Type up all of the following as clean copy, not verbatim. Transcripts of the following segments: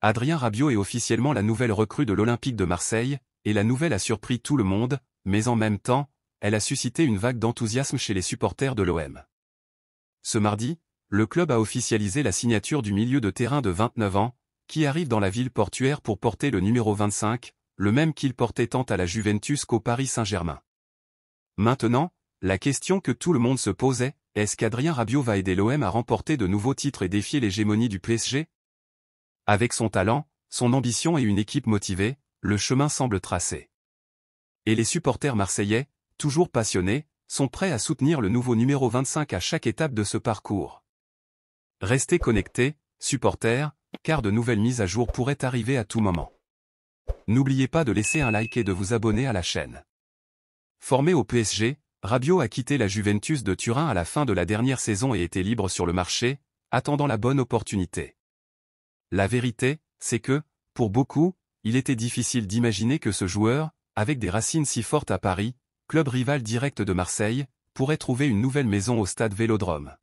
Adrien Rabiot est officiellement la nouvelle recrue de l'Olympique de Marseille, et la nouvelle a surpris tout le monde, mais en même temps, elle a suscité une vague d'enthousiasme chez les supporters de l'OM. Ce mardi, le club a officialisé la signature du milieu de terrain de 29 ans, qui arrive dans la ville portuaire pour porter le numéro 25, le même qu'il portait tant à la Juventus qu'au Paris Saint-Germain. Maintenant, la question que tout le monde se posait, est-ce qu'Adrien Rabiot va aider l'OM à remporter de nouveaux titres et défier l'hégémonie du PSG? Avec son talent, son ambition et une équipe motivée, le chemin semble tracé. Et les supporters marseillais, toujours passionnés, sont prêts à soutenir le nouveau numéro 25 à chaque étape de ce parcours. Restez connectés, supporters, car de nouvelles mises à jour pourraient arriver à tout moment. N'oubliez pas de laisser un like et de vous abonner à la chaîne. Formé au PSG, Rabiot a quitté la Juventus de Turin à la fin de la dernière saison et était libre sur le marché, attendant la bonne opportunité. La vérité, c'est que, pour beaucoup, il était difficile d'imaginer que ce joueur, avec des racines si fortes à Paris, club rival direct de Marseille, pourrait trouver une nouvelle maison au stade Vélodrome.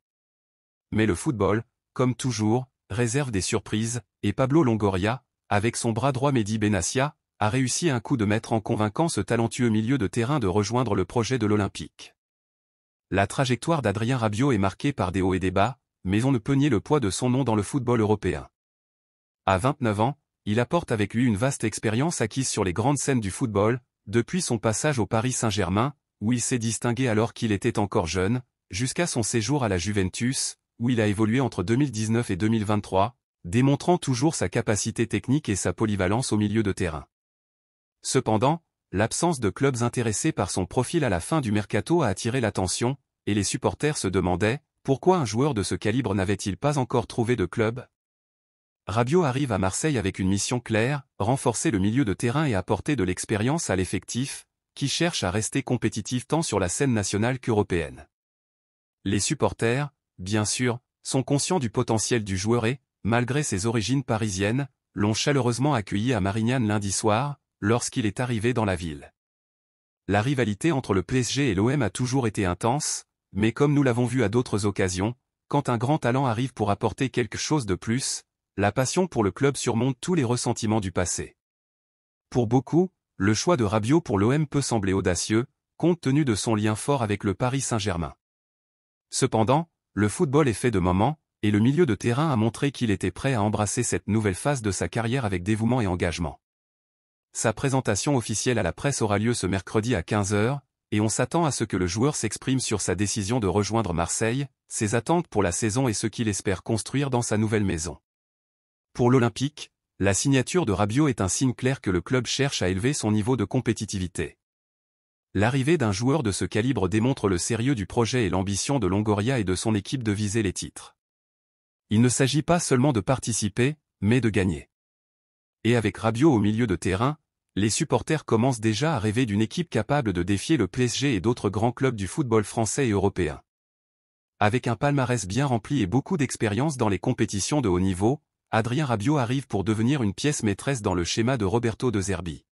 Mais le football, comme toujours, réserve des surprises, et Pablo Longoria, avec son bras droit Mehdi Benassia, a réussi un coup de maître en convainquant ce talentueux milieu de terrain de rejoindre le projet de l'Olympique. La trajectoire d'Adrien Rabiot est marquée par des hauts et des bas, mais on ne peut nier le poids de son nom dans le football européen. À 29 ans, il apporte avec lui une vaste expérience acquise sur les grandes scènes du football, depuis son passage au Paris Saint-Germain, où il s'est distingué alors qu'il était encore jeune, jusqu'à son séjour à la Juventus, où il a évolué entre 2019 et 2023, démontrant toujours sa capacité technique et sa polyvalence au milieu de terrain. Cependant, l'absence de clubs intéressés par son profil à la fin du mercato a attiré l'attention, et les supporters se demandaient, pourquoi un joueur de ce calibre n'avait-il pas encore trouvé de club? Rabiot arrive à Marseille avec une mission claire, renforcer le milieu de terrain et apporter de l'expérience à l'effectif, qui cherche à rester compétitif tant sur la scène nationale qu'européenne. Les supporters, bien sûr, sont conscients du potentiel du joueur et, malgré ses origines parisiennes, l'ont chaleureusement accueilli à Marignane lundi soir, lorsqu'il est arrivé dans la ville. La rivalité entre le PSG et l'OM a toujours été intense, mais comme nous l'avons vu à d'autres occasions, quand un grand talent arrive pour apporter quelque chose de plus, la passion pour le club surmonte tous les ressentiments du passé. Pour beaucoup, le choix de Rabiot pour l'OM peut sembler audacieux, compte tenu de son lien fort avec le Paris Saint-Germain. Cependant, le football est fait de moments, et le milieu de terrain a montré qu'il était prêt à embrasser cette nouvelle phase de sa carrière avec dévouement et engagement. Sa présentation officielle à la presse aura lieu ce mercredi à 15 h, et on s'attend à ce que le joueur s'exprime sur sa décision de rejoindre Marseille, ses attentes pour la saison et ce qu'il espère construire dans sa nouvelle maison. Pour l'Olympique, la signature de Rabiot est un signe clair que le club cherche à élever son niveau de compétitivité. L'arrivée d'un joueur de ce calibre démontre le sérieux du projet et l'ambition de Longoria et de son équipe de viser les titres. Il ne s'agit pas seulement de participer, mais de gagner. Et avec Rabiot au milieu de terrain, les supporters commencent déjà à rêver d'une équipe capable de défier le PSG et d'autres grands clubs du football français et européen. Avec un palmarès bien rempli et beaucoup d'expérience dans les compétitions de haut niveau, Adrien Rabiot arrive pour devenir une pièce maîtresse dans le schéma de Roberto De Zerbi.